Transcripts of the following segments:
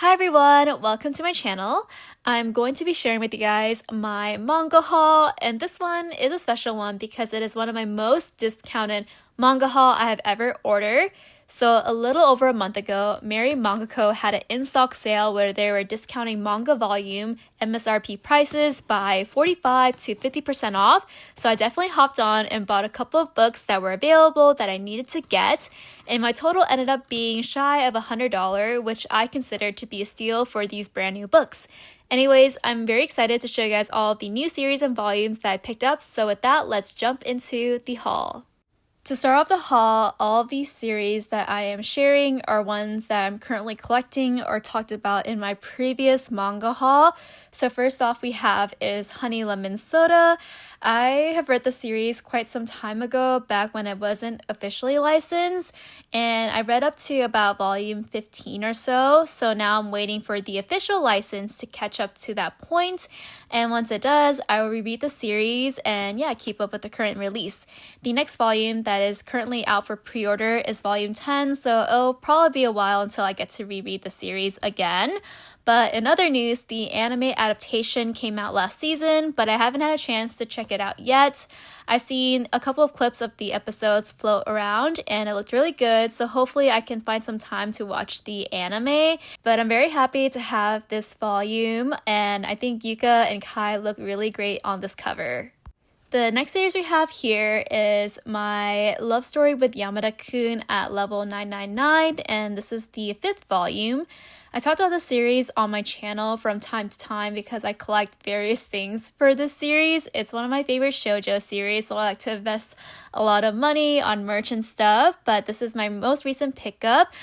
Hi everyone, welcome to my channel. I'm going to be sharing with you guys my manga haul, and this one is a special one because it is one of my most discounted manga haul I have ever ordered. So a little over a month ago, Merry Manga Co had an in-stock sale where they were discounting manga volume MSRP prices by 45 to 50% off. So I definitely hopped on and bought a couple of books that were available that I needed to get. And my total ended up being shy of $100, which I consider to be a steal for these brand new books. Anyways, I'm very excited to show you guys all of the new series and volumes that I picked up. So with that, let's jump into the haul. To start off the haul, all of these series that I am sharing are ones that I'm currently collecting or talked about in my previous manga haul. So first off we have is Honey Lemon Soda. I have read the series quite some time ago, back when it wasn't officially licensed, and I read up to about volume 15 or so. So now I'm waiting for the official license to catch up to that point, and once it does, I will reread the series and keep up with the current release. The next volume that is currently out for pre-order is volume 10, so it'll probably be a while until I get to reread the series again. But in other news, the anime adaptation came out last season, but I haven't had a chance to check it out yet. I've seen a couple of clips of the episodes float around and it looked really good, so hopefully I can find some time to watch the anime. But I'm very happy to have this volume, and I think Yuka and Kai look really great on this cover. The next series we have here is my love story with Yamada-kun at level 999, and this is the 5th volume. I talked about this series on my channel from time to time because I collect various things for this series. It's one of my favorite shoujo series, so I like to invest a lot of money on merch and stuff, but this is my most recent pickup,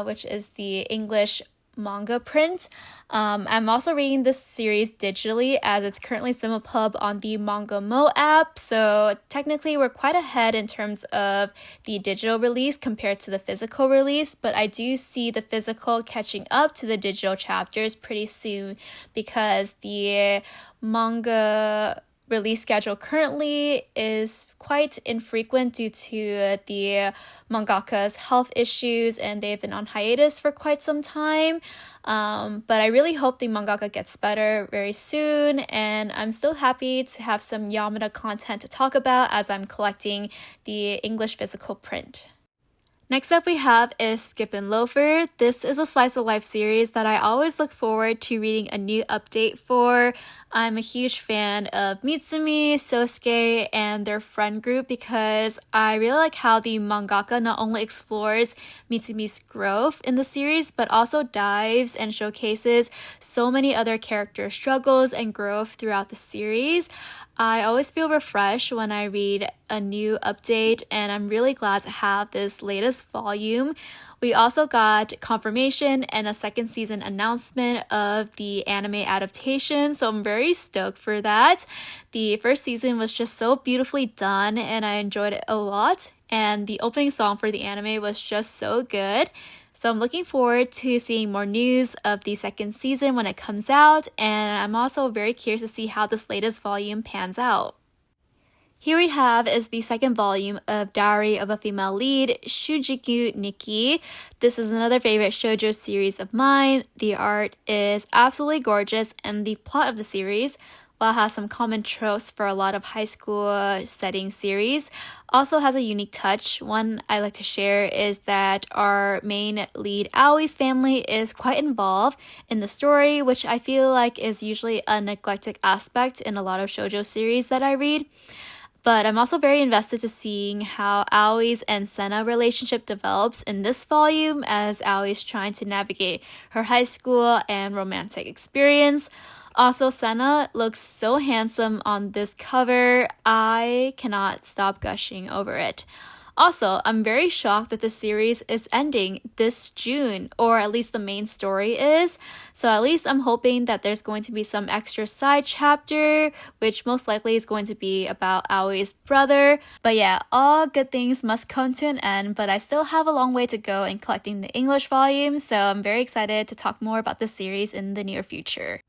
which is the English manga print. I'm also reading this series digitally as it's currently simulpub on the Manga Mo app, so technically we're quite ahead in terms of the digital release compared to the physical release, but I do see the physical catching up to the digital chapters pretty soon because the manga release schedule currently is quite infrequent due to the mangaka's health issues, and they've been on hiatus for quite some time. But I really hope the mangaka gets better very soon, and I'm still happy to have some Yamada content to talk about as I'm collecting the English physical print. Next up we have is Skip and Loafer. This is a slice of life series that I always look forward to reading a new update for. I'm a huge fan of Mitsumi, Sosuke, and their friend group because I really like how the mangaka not only explores Mitsumi's growth in the series, but also dives and showcases so many other character struggles and growth throughout the series. I always feel refreshed when I read a new update, and I'm really glad to have this latest volume. We also got confirmation and a second season announcement of the anime adaptation, so I'm very stoked for that. The first season was just so beautifully done and I enjoyed it a lot, and the opening song for the anime was just so good. So I'm looking forward to seeing more news of the second season when it comes out, and I'm also very curious to see how this latest volume pans out. Here we have is the second volume of Diary of a Female Lead, Shujinkou Nikki. This is another favorite shoujo series of mine. The art is absolutely gorgeous, and the plot of the series, while it has some common tropes for a lot of high school setting series, also has a unique touch. One I like to share is that our main lead Aoi's family is quite involved in the story, which I feel like is usually a neglected aspect in a lot of shoujo series that I read. But I'm also very invested to seeing how Aoi's and Senna relationship develops in this volume as Aoi's trying to navigate her high school and romantic experience. Also, Senna looks so handsome on this cover. I cannot stop gushing over it. Also, I'm very shocked that the series is ending this June, or at least the main story is. So at least I'm hoping that there's going to be some extra side chapter, which most likely is going to be about Aoi's brother. But yeah, all good things must come to an end, but I still have a long way to go in collecting the English volume, so I'm very excited to talk more about this series in the near future.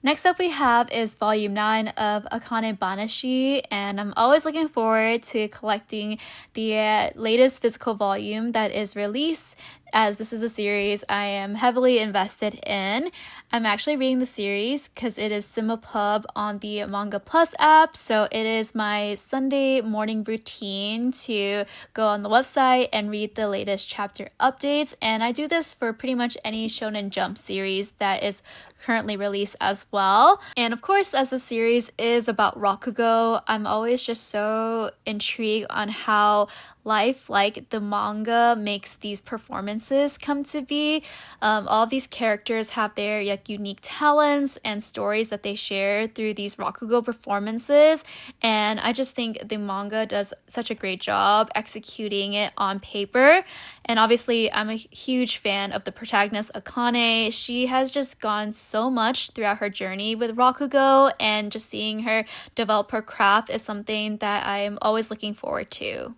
Next up we have is volume 9 of Akane-banashi, and I'm always looking forward to collecting the latest physical volume that is released as this is a series I am heavily invested in. I'm actually reading the series because it is Simapub on the Manga Plus app, so it is my Sunday morning routine to go on the website and read the latest chapter updates, and I do this for pretty much any Shonen Jump series that is currently released as well. And of course, as the series is about Rakugo, I'm always just so intrigued on how life like the manga makes these performances come to be. All of these characters have their unique talents and stories that they share through these Rakugo performances, and I just think the manga does such a great job executing it on paper. And obviously I'm a huge fan of the protagonist Akane. She has just gone so much throughout her journey with Rakugo, and just seeing her develop her craft is something that I am always looking forward to.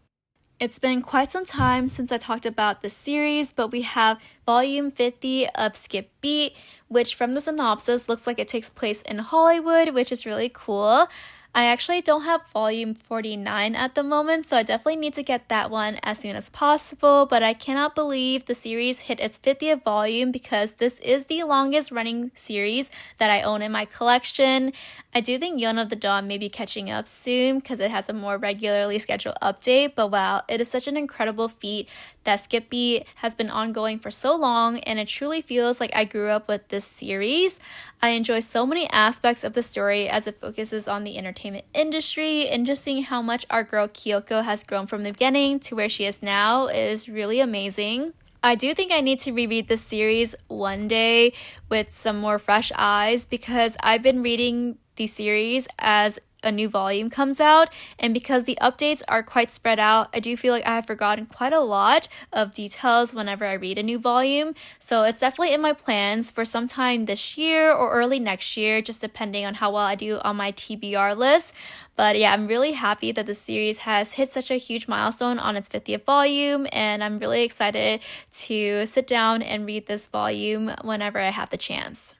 It's been quite some time since I talked about the series, but we have volume 50 of Skip Beat, which from the synopsis looks like it takes place in Hollywood, which is really cool. I actually don't have volume 49 at the moment, so I definitely need to get that one as soon as possible, but I cannot believe the series hit its 50th volume because this is the longest running series that I own in my collection. I do think Yon of the Dawn may be catching up soon because it has a more regularly scheduled update, but wow, it is such an incredible feat that Skip Beat has been ongoing for so long, and it truly feels like I grew up with this series. I enjoy so many aspects of the story as it focuses on the entertainment industry, and just seeing how much our girl Kyoko has grown from the beginning to where she is now is really amazing. I do think I need to reread this series one day with some more fresh eyes because I've been reading the series as a new volume comes out, and because the updates are quite spread out, I do feel like I have forgotten quite a lot of details whenever I read a new volume. So it's definitely in my plans for sometime this year or early next year, just depending on how well I do on my TBR list. But yeah, I'm really happy that the series has hit such a huge milestone on its 50th volume, and I'm really excited to sit down and read this volume whenever I have the chance.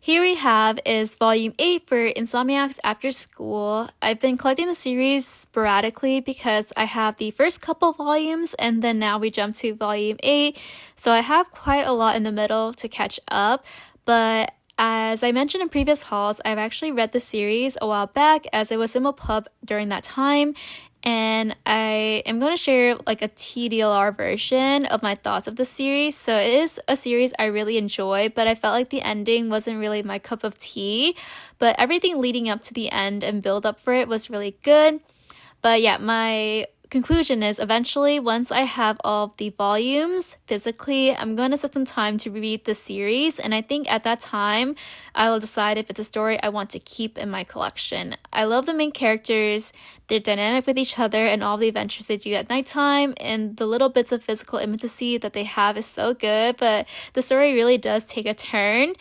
Here we have is volume 8 for Insomniacs After School. I've been collecting the series sporadically because I have the first couple volumes and then now we jump to volume 8. So I have quite a lot in the middle to catch up, but as I mentioned in previous hauls, I've actually read the series a while back as it was in a pub during that time, and I am going to share like a TDLR version of my thoughts of the series. So it is a series I really enjoy, but I felt like the ending wasn't really my cup of tea, but everything leading up to the end and build up for it was really good. But yeah, my conclusion is eventually, once I have all of the volumes physically, I'm going to set some time to read the series, and I think at that time I will decide if it's a story I want to keep in my collection. I love the main characters, their dynamic with each other, and all the adventures they do at nighttime, and the little bits of physical intimacy that they have is so good, but the story really does take a turn.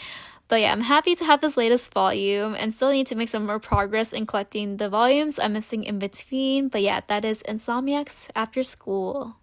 But yeah, I'm happy to have this latest volume and still need to make some more progress in collecting the volumes I'm missing in between. But yeah, that is Insomniacs After School.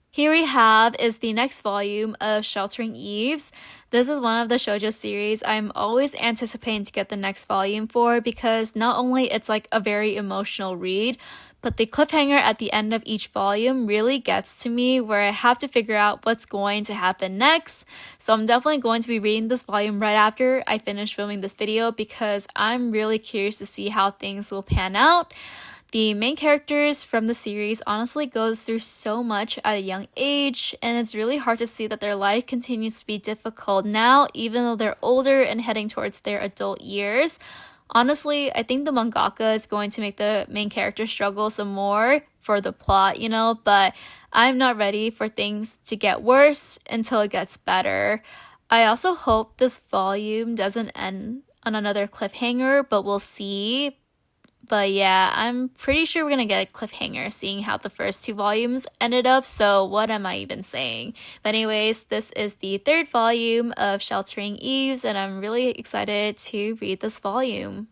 Here we have is the next volume of Sheltering Eaves. This is one of the shoujo series I'm always anticipating to get the next volume for because not only it's like a very emotional read, but the cliffhanger at the end of each volume really gets to me where I have to figure out what's going to happen next. So I'm definitely going to be reading this volume right after I finish filming this video because I'm really curious to see how things will pan out. The main characters from the series honestly goes through so much at a young age, and it's really hard to see that their life continues to be difficult now, even though they're older and heading towards their adult years. Honestly, I think the mangaka is going to make the main character struggle some more for the plot, but I'm not ready for things to get worse until it gets better. I also hope this volume doesn't end on another cliffhanger, but we'll see. But yeah, I'm pretty sure we're gonna get a cliffhanger seeing how the first two volumes ended up, so what am I even saying? But anyways, this is the third volume of Sheltering Eaves, and I'm really excited to read this volume.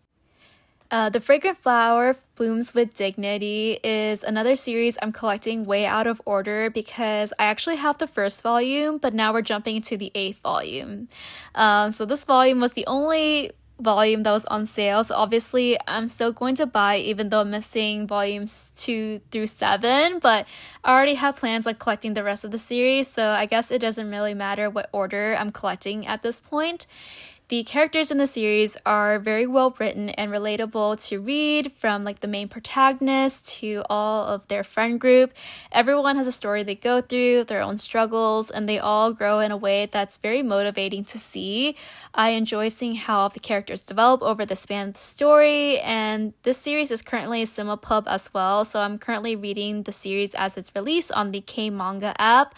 The Fragrant Flower Blooms with Dignity is another series I'm collecting way out of order because I actually have the first volume, but now we're jumping to the 8th volume. So this volume was the only volume that was on sale, so obviously I'm still going to buy even though I'm missing volumes 2 through 7, but I already have plans on collecting the rest of the series, so I guess it doesn't really matter what order I'm collecting at this point. The characters in the series are very well written and relatable to read, from like the main protagonist to all of their friend group. Everyone has a story they go through, their own struggles, and they all grow in a way that's very motivating to see. I enjoy seeing how the characters develop over the span of the story, and this series is currently a Simulpub as well, so I'm currently reading the series as it's released on the K-manga app.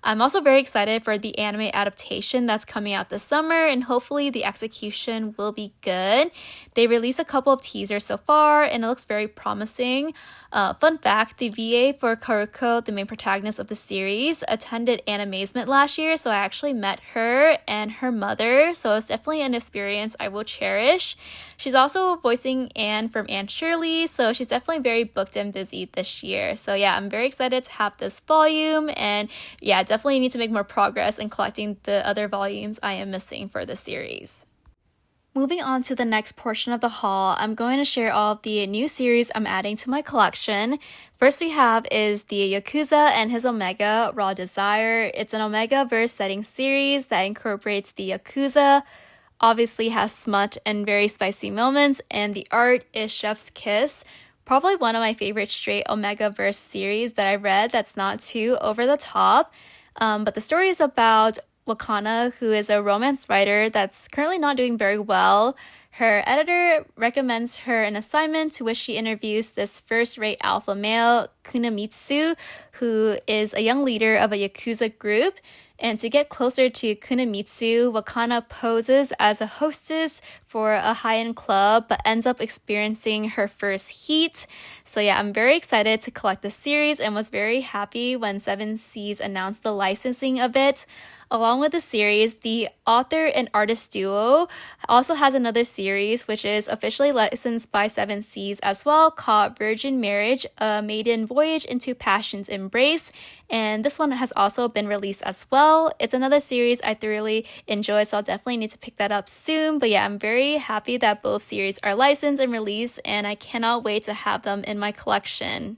I'm also very excited for the anime adaptation that's coming out this summer, and hopefully the execution will be good. They released a couple of teasers so far, and it looks very promising. Fun fact, the VA for Karuko, the main protagonist of the series, attended Animazement last year, so I actually met her and her mother, so it's definitely an experience I will cherish. She's also voicing Anne from Anne Shirley, so she's definitely very booked and busy this year. So yeah, I'm very excited to have this volume, and yeah, definitely need to make more progress in collecting the other volumes I am missing for the series. Moving on to the next portion of the haul, I'm going to share all of the new series I'm adding to my collection. First we have is the Yakuza and his Omega Raw Desire. It's an Omega verse setting series that incorporates the Yakuza, obviously has smut and very spicy moments, and the art is chef's kiss. Probably one of my favorite straight Omega verse series that I read that's not too over the top. But the story is about Wakana, who is a romance writer that's currently not doing very well. Her editor recommends her an assignment to which she interviews this first-rate alpha male, Kunamitsu, who is a young leader of a Yakuza group. And to get closer to Kunamitsu, Wakana poses as a hostess for a high-end club, but ends up experiencing her first heat. So yeah, I'm very excited to collect the series and was very happy when Seven Seas announced the licensing of it. Along with the series, the author and artist duo also has another series which is officially licensed by Seven Seas as well, called Virgin Marriage, a maiden voyage into passion's embrace. And this one has also been released as well. It's another series I thoroughly enjoy, so I'll definitely need to pick that up soon. But yeah, I'm very happy that both series are licensed and released, and I cannot wait to have them in my collection.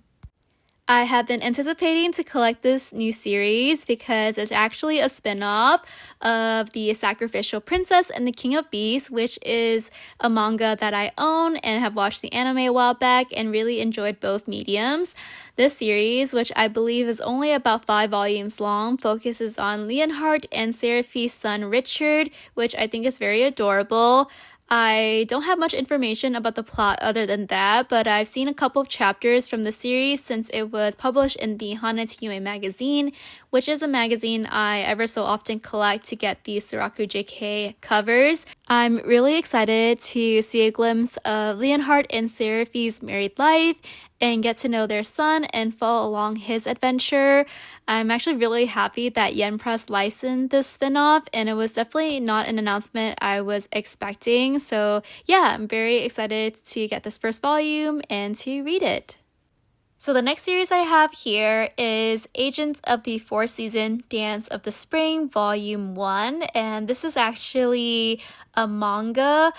I have been anticipating to collect this new series because it's actually a spin-off of the Sacrificial Princess and the King of Beasts, which is a manga that I own and have watched the anime a while back and really enjoyed both mediums. This series, which I believe is only about 5 volumes long, focuses on Leonhardt and Seraphi's son Richard, which I think is very adorable. I don't have much information about the plot other than that, but I've seen a couple of chapters from the series since it was published in the Hanetsu Yume magazine, which is a magazine I ever so often collect to get the Suraku JK covers. I'm really excited to see a glimpse of Leonhardt and Seraphi's married life and get to know their son and follow along his adventure. I'm actually really happy that Yen Press licensed this spinoff, and it was definitely not an announcement I was expecting. So yeah, I'm very excited to get this first volume and to read it. So the next series I have here is Agents of the Four-Season Dance of the Spring Volume 1, and this is actually a manga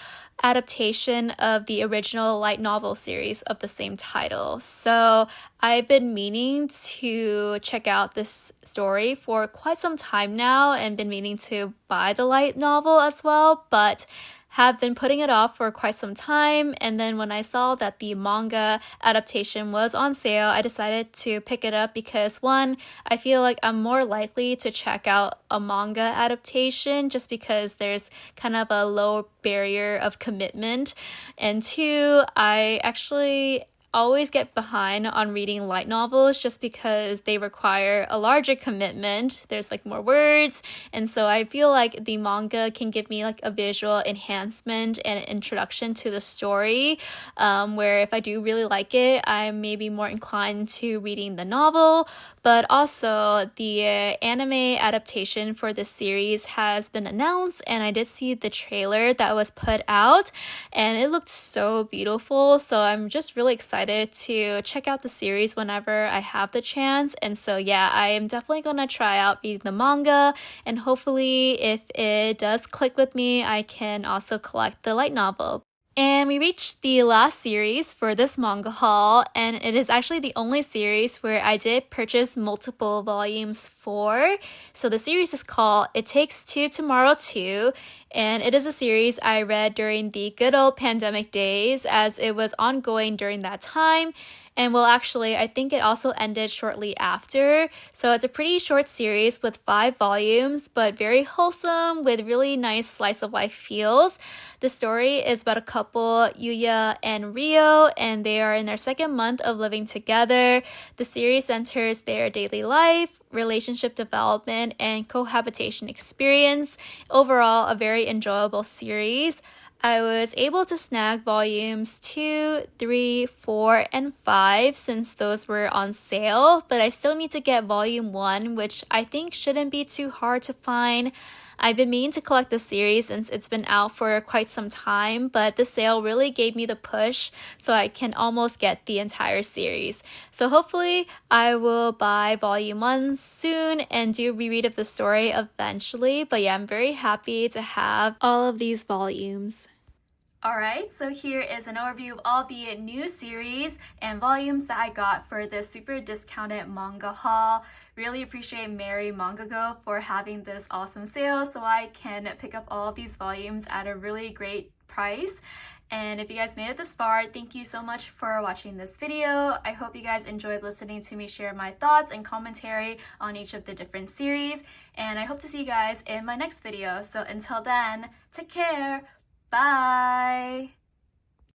adaptation of the original light novel series of the same title. So I've been meaning to check out this story for quite some time now and been meaning to buy the light novel as well, but have been putting it off for quite some time, and then when I saw that the manga adaptation was on sale, I decided to pick it up because one, I feel like I'm more likely to check out a manga adaptation just because there's kind of a low barrier of commitment, and two, I actually always get behind on reading light novels just because they require a larger commitment. There's like more words, and so I feel like the manga can give me like a visual enhancement and introduction to the story, where if I do really like it, I'm maybe more inclined to reading the novel. But also the anime adaptation for this series has been announced, and I did see the trailer that was put out and it looked so beautiful, so I'm just really excited excited to check out the series whenever I have the chance. And so yeah, I am definitely gonna try out reading the manga, and hopefully if it does click with me, I can also collect the light novel. And we reached the last series for this manga haul, and it is actually the only series where I did purchase multiple volumes for. So the series is called It Takes Two Tomorrow 2, and it is a series I read during the good old pandemic days as it was ongoing during that time. And well, actually, I think it also ended shortly after. So it's a pretty short series with 5 volumes, but very wholesome with really nice slice of life feels. The story is about a couple, Yuya and Rio, and they are in their second month of living together. The series centers their daily life, relationship development, and cohabitation experience. Overall, a very enjoyable series. I was able to snag volumes 2, 3, 4, and 5 since those were on sale, but I still need to get volume 1, which I think shouldn't be too hard to find. I've been meaning to collect the series since it's been out for quite some time, but the sale really gave me the push so I can almost get the entire series. So hopefully I will buy volume 1 soon and do a reread of the story eventually. But yeah, I'm very happy to have all of these volumes. Alright, so here is an overview of all the new series and volumes that I got for this super discounted manga haul. Really appreciate Merry Manga Co for having this awesome sale so I can pick up all of these volumes at a really great price. And if you guys made it this far, thank you so much for watching this video. I hope you guys enjoyed listening to me share my thoughts and commentary on each of the different series. And I hope to see you guys in my next video. So until then, take care. Bye!